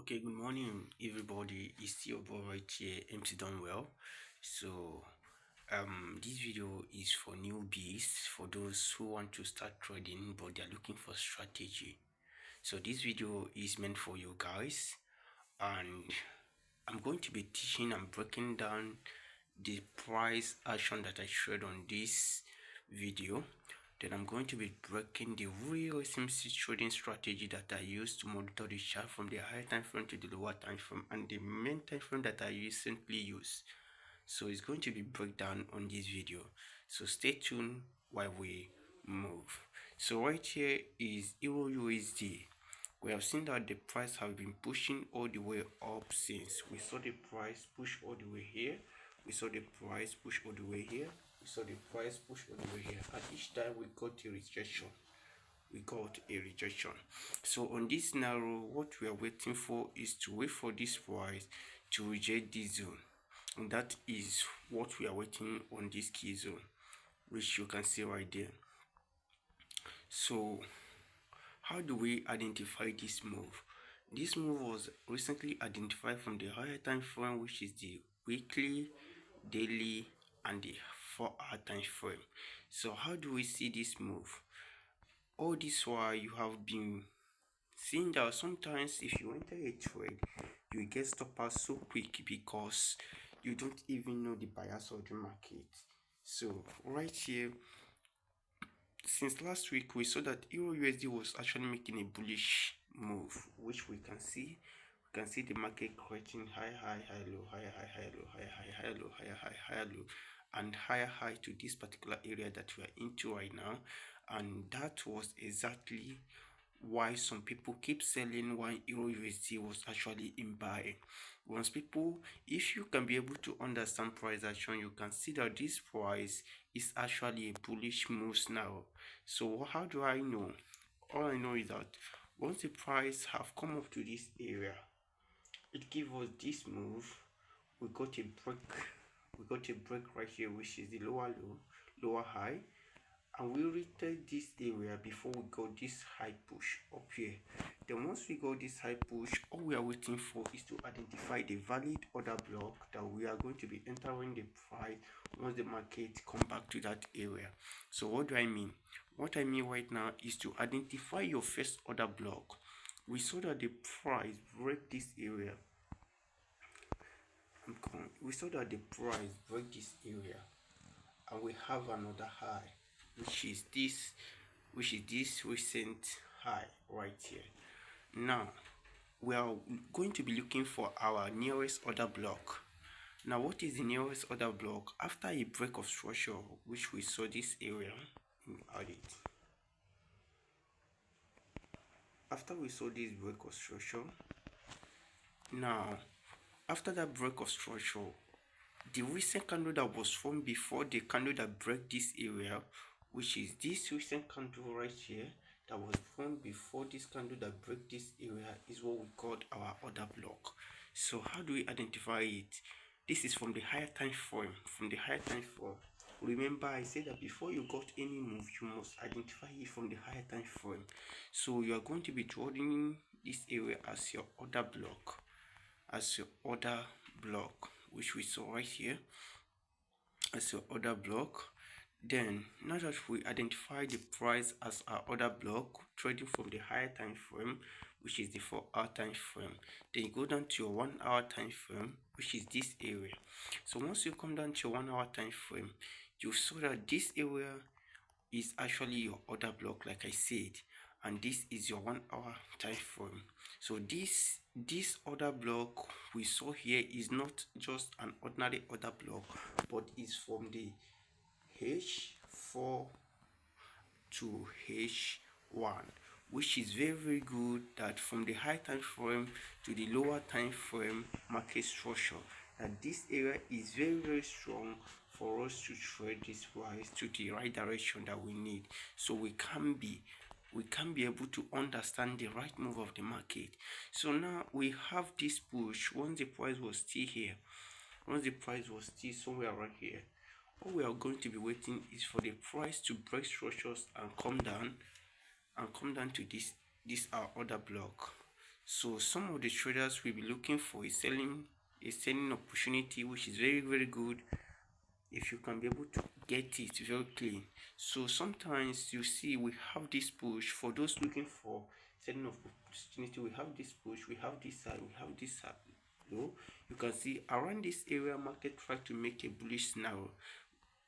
Okay, good morning, everybody. It's your boy right here, MC Donwell. So, this video is for newbies, for those who want to start trading but they're looking for strategy. So, this video is meant for you guys, and I'm going to be teaching and breaking down the price action that I showed on this video. Then I'm going to be breaking the real SMC trading strategy that I use to monitor the chart from the higher time frame to the lower time frame and the main time frame that I recently used. So it's going to be breakdown on this video. So stay tuned while we move. So right here is Euro USD. We have seen that the price have been pushing all the way up since. We saw the price push all the way here. We saw the price push all the way here. We saw the price push all the way here. And each time we got a rejection. So on this scenario, what we are waiting for is to wait for this price to reject this zone. And that is what we are waiting on this key zone, which you can see right there. So how do we identify this move? This move was recently identified from the higher time frame, which is the weekly, daily, and the 4-hour time frame. So how do we see this move? All this while you have been seeing that sometimes if you enter a trade, you get stopped out so quick because you don't even know the bias of the market. So right here, since last week, we saw that Euro USD was actually making a bullish move, which we can see. We can see the market creating high, low, high, low, higher, low, and higher high to this particular area that we are into right now. And that was exactly why some people keep selling while Euro USD was actually in buying. Once people, if you can be able to understand price action, you can see that this price is actually a bullish move now. So how do I know? All I know is that once the price have come up to this area, it gives us this move. We got a break right here, which is the lower low, lower high, and we retest this area before we got this high push up here. Then once we got this high push, all we are waiting for is to identify the valid order block that we are going to be entering the price once the market come back to that area. So what do I mean? What I mean right now is to identify your first order block. We saw that the price break this area. We saw that the price break this area, and we have another high, which is this recent high right here. Now we are going to be looking for our nearest order block. Now what is the nearest order block? After a break of structure, which we saw this area, add it. After we saw this break of structure, now after that break of structure, the recent candle that was formed before the candle that break this area, which is this recent candle right here that was formed before this candle that break this area, is what we call our order block. So how do we identify it? This is from the higher time frame. Remember, I said that before you got any move, you must identify it from the higher time frame. So you are going to be drawing this area as your order block, which we saw right here as your order block. Then now that we identify the price as our order block, trading from the higher time frame, which is the 4-hour time frame, then you go down to your 1-hour time frame, which is this area. So once you come down to your 1-hour time frame, you saw that this area is actually your order block, like I said, and this is your 1-hour time frame. So this order block we saw here is not just an ordinary order block, but is from the H4 to H1, which is very good that from the high time frame to the lower time frame market structure, and this area is very strong for us to trade this price to the right direction that we need, so we can be able to understand the right move of the market. So now we have this push. Once the price was still somewhere around here, all we are going to be waiting is for the price to break structures and come down to this our order block. So some of the traders will be looking for a selling opportunity, which is very very good if you can be able to get it very clean. So sometimes you see we have this push for those looking for selling opportunity. We have this push, we have this side, we have this side low. You can see around this area market try to make a bullish scenario,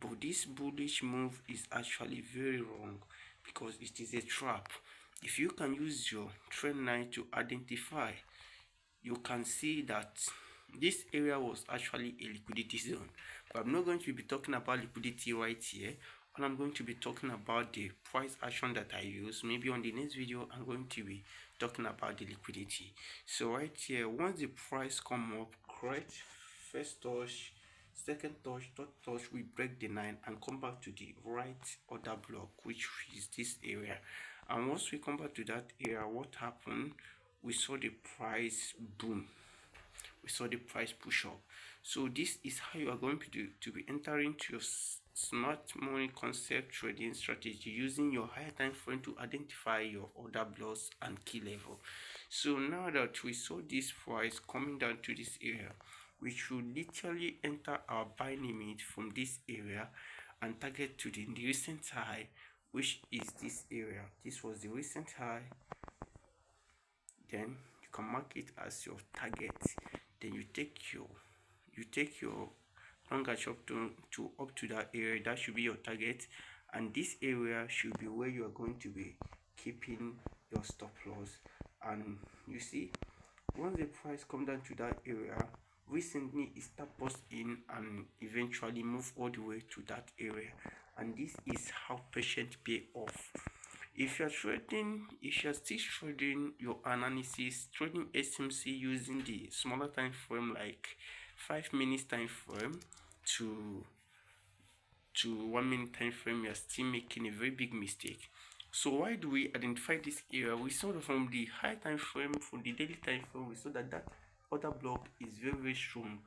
but this bullish move is actually very wrong because it is a trap. If you can use your trend line to identify, you can see that this area was actually a liquidity zone. But I'm not going to be talking about liquidity right here. And I'm going to be talking about the price action that I use. Maybe on the next video I'm going to be talking about the liquidity. So right here, once the price come up, correct, first touch, second touch, third touch, we break the line and come back to the right order block, which is this area. And once we come back to that area, what happened? We saw the price boom, we saw the price push up. So this is how you are going to be entering to your smart money concept trading strategy, using your higher time frame to identify your order blocks and key level. So now that we saw this price coming down to this area, we should literally enter our buy limit from this area and target to the recent high, which is this area. This was the recent high. Then you can mark it as your target. Then you take your long arch up to that area. That should be your target, and this area should be where you are going to be keeping your stop loss. And you see, once the price come down to that area, recently it start post in and eventually move all the way to that area. And this is how patient pay off. If you're still trading your analysis, trading SMC using the smaller time frame like 5 minutes time frame to 1 minute time frame, you're still making a very big mistake. So why do we identify this area? We saw that from the high time frame, from the daily time frame, we saw that order block is very very strong.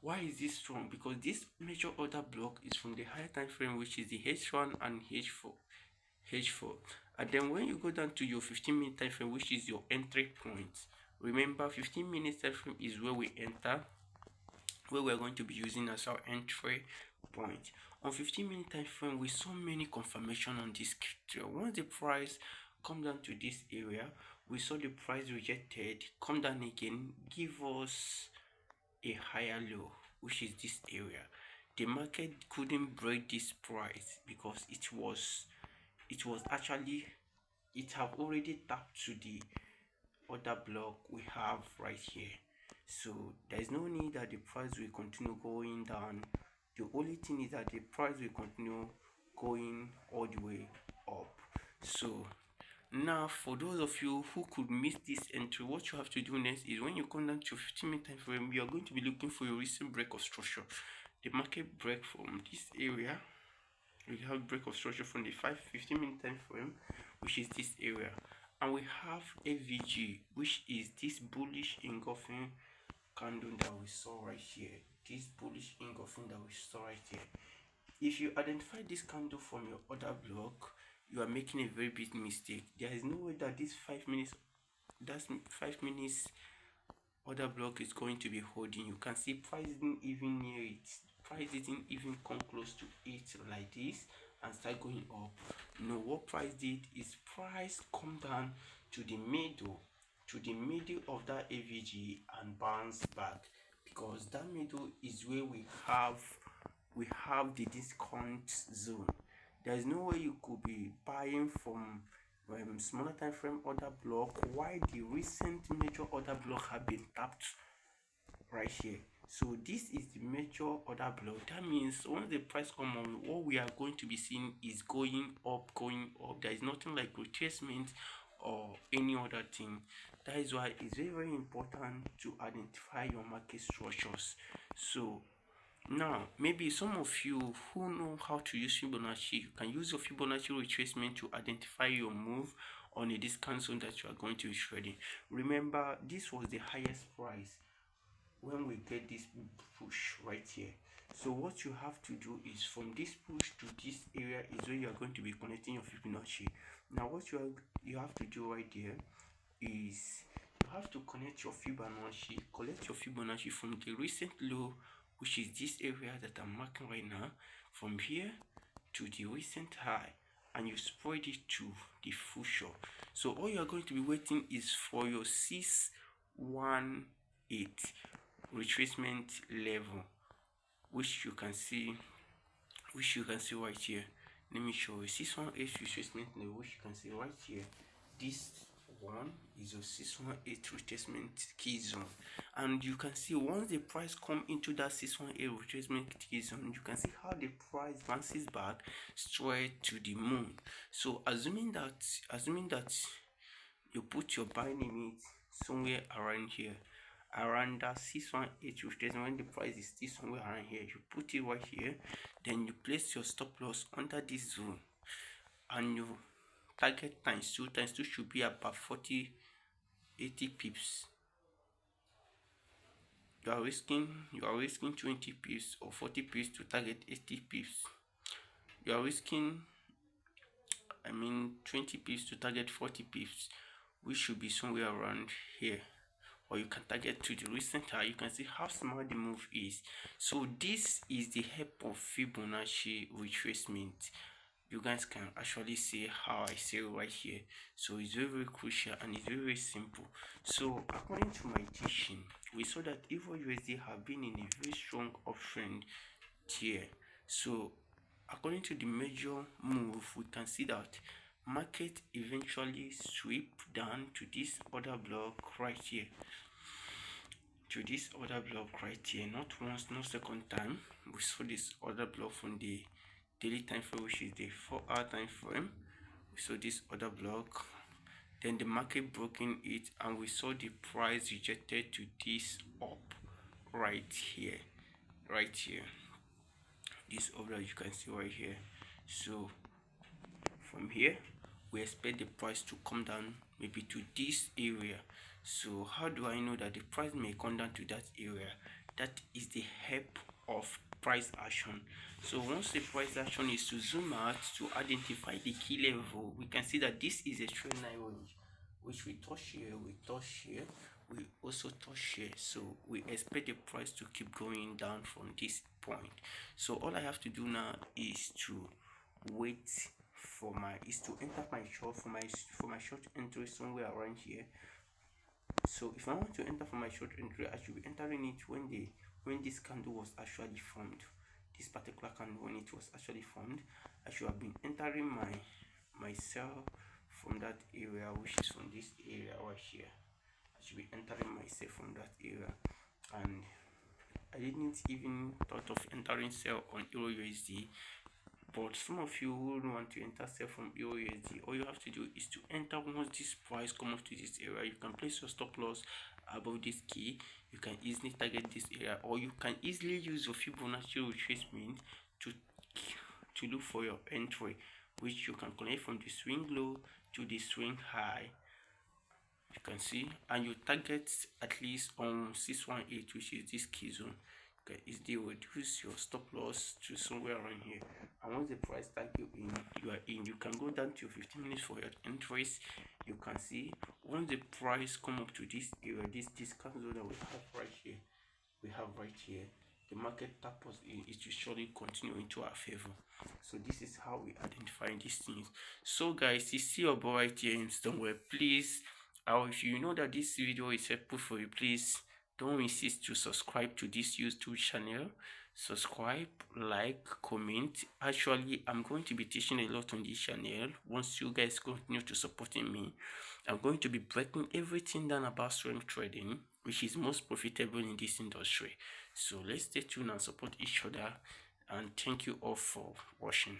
Why is this strong? Because this major order block is from the higher time frame, which is the H1 and H4. And then when you go down to your 15-minute time frame, which is your entry point, remember 15 minutes time frame is where we enter, where we're going to be using as our entry point. On 15-minute time frame, we saw many confirmation on this trade. Once the price come down to this area, we saw the price rejected, come down again, give us a higher low, which is this area. The market couldn't break this price because it have already tapped to the other block we have right here. So there is no need that the price will continue going down. The only thing is that the price will continue going all the way up. So now for those of you who could miss this entry, what you have to do next is when you come down to 15-minute time frame, you are going to be looking for your recent break of structure. The market break from this area, we have break of structure from the 15-minute time frame, which is this area, and we have AVG, which is this bullish engulfing candle that we saw right here. This bullish engulfing that we saw right here. If you identify this candle from your order block, you are making a very big mistake. There is no way that this 5 minutes order block is going to be holding. You can see price isn't even near it. Price didn't even come close to it like this and start going up. No, what price did is price come down to the middle of that AVG and bounce back, because that middle is where we have the discount zone. There is no way you could be buying from smaller time frame order block while the recent major order block have been tapped right here. So this is the major order block. That means once the price come on, what we are going to be seeing is going up. There is nothing like retracement or any other thing. That is why it's very very important to identify your market structures. So now, maybe some of you who know how to use Fibonacci, you can use your Fibonacci retracement to identify your move on a discount zone that you are going to be trading. Remember, this was the highest price when we get this push right here. So what you have to do is from this push to this area is where you are going to be connecting your Fibonacci. Now what you have to do right there is have to connect your Fibonacci, collect your Fibonacci from the recent low, which is this area that I'm marking right now, from here to the recent high, and you spread it to the future. So all you're going to be waiting is for your 618 retracement level, which you can see right here. Let me show you 618 retracement level, which you can see right here. This one is your 618 retracement key zone, and you can see once the price come into that 618 retracement key zone, you can see how the price bounces back straight to the moon. So assuming that you put your buying limit somewhere around here, around that 618 retracement, when the price is still somewhere around here, you put it right here, then you place your stop loss under this zone, and you target times 2 should be about 80 pips. You are risking 20 pips or 40 pips to target 80 pips. You are risking 20 pips to target 40 pips, which should be somewhere around here. Or you can target to the recent high. You can see how small the move is. So this is the help of Fibonacci retracement. You guys can actually see how I say right here. So it's very crucial and it's very simple. So according to my teaching, we saw that EVO USD have been in a very strong uptrend here. So according to the major move, we can see that market eventually sweep down to this other block right here, not once, not second time. We saw this other block from the daily time frame, which is the 4-hour time frame. We saw this other block, then the market broken it, and we saw the price rejected to this up right here, this order you can see right here. So from here we expect the price to come down maybe to this area. So how do I know that the price may come down to that area? That is the help of price action. So once the price action is to zoom out to identify the key level, we can see that this is a trend line range, which we touch here, we also touch here. So we expect the price to keep going down from this point. So all I have to do now is to wait for enter my short for my short entry somewhere around here. So if I want to enter for my short entry, I should be entering it when this candle was actually formed. This particular candle, when it was actually formed, I should have been entering my sell from that area, which is from this area right here. I should be entering myself from that area, and I didn't even thought of entering sell on Euro USD. But some of you who want to enter sell from Euro USD, all you have to do is to enter once this price comes up to this area. You can place your stop loss above this key. You can easily target this area, or you can easily use your Fibonacci retracement to look for your entry, which you can connect from the swing low to the swing high. You can see, and you target at least on 618, which is this key zone. You can easily reduce your stop loss to somewhere around here, and once the price tag you are in. You can go down to 15 minutes for your entries. You can see once the price come up to this area, this discount zone that we have right here, the market tap us in, it will surely continue into our favor. So this is how we identify these things. So guys, you see your boy right here in somewhere. Please, if you know that this video is helpful for you, please don't insist to subscribe to this YouTube channel. Subscribe, like, comment. Actually, I'm going to be teaching a lot on this channel. Once you guys continue to supporting me, I'm going to be breaking everything down about swing trading, which is most profitable in this industry. So let's stay tuned and support each other, and thank you all for watching.